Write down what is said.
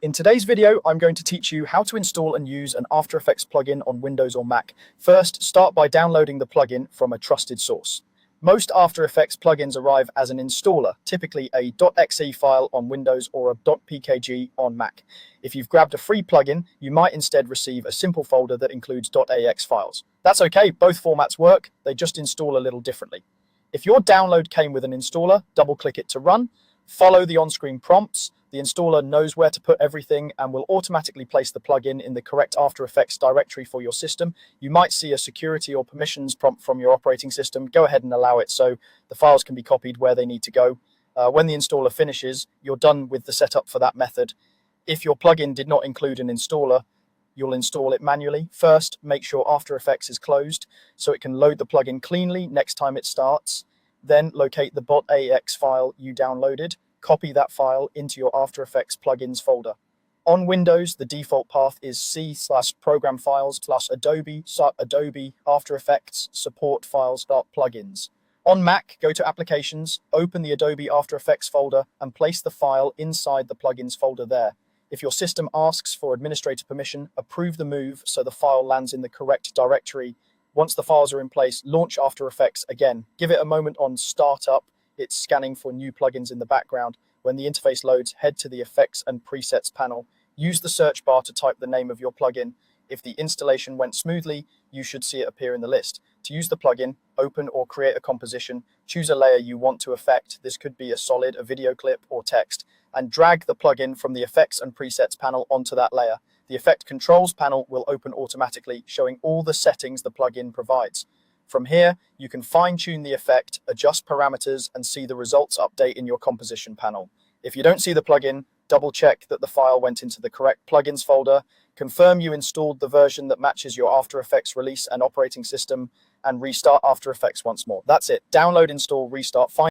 In today's video, I'm going to teach you how to install and use an After Effects plugin on Windows or Mac. First, start by downloading the plugin from a trusted source. Most After Effects plugins arrive as an installer, typically a .exe file on Windows or a .pkg on Mac. If you've grabbed a free plugin, you might instead receive a simple folder that includes .ax files. That's okay, both formats work, they just install a little differently. If your download came with an installer, double-click it to run, follow the on-screen prompts. The installer knows where to put everything and will automatically place the plugin in the correct After Effects directory for your system. You might see a security or permissions prompt from your operating system. Go ahead and allow it so the files can be copied where they need to go. When the installer finishes, you're done with the setup for that method. If your plugin did not include an installer, you'll install it manually. First, make sure After Effects is closed so it can load the plugin cleanly next time it starts. Then locate the .ax file you downloaded. Copy that file into your After Effects plugins folder. On Windows, the default path is c/program files/Adobe After Effects support files.plugins. On Mac, go to Applications, open the Adobe After Effects folder, and place the file inside the plugins folder there. If your system asks for administrator permission, approve the move so the file lands in the correct directory. Once the files are in place, launch After Effects again. Give it a moment on Startup. It's scanning for new plugins in the background. When the interface loads, head to the Effects and Presets panel. Use the search bar to type the name of your plugin. If the installation went smoothly, you should see it appear in the list. To use the plugin, open or create a composition. Choose a layer you want to affect. This could be a solid, a video clip, or text. And drag the plugin from the Effects and Presets panel onto that layer. The Effect Controls panel will open automatically, showing all the settings the plugin provides. From here, you can fine-tune the effect, adjust parameters, and see the results update in your composition panel. If you don't see the plugin, double-check that the file went into the correct plugins folder, confirm you installed the version that matches your After Effects release and operating system, and restart After Effects once more. That's it. Download, install, restart,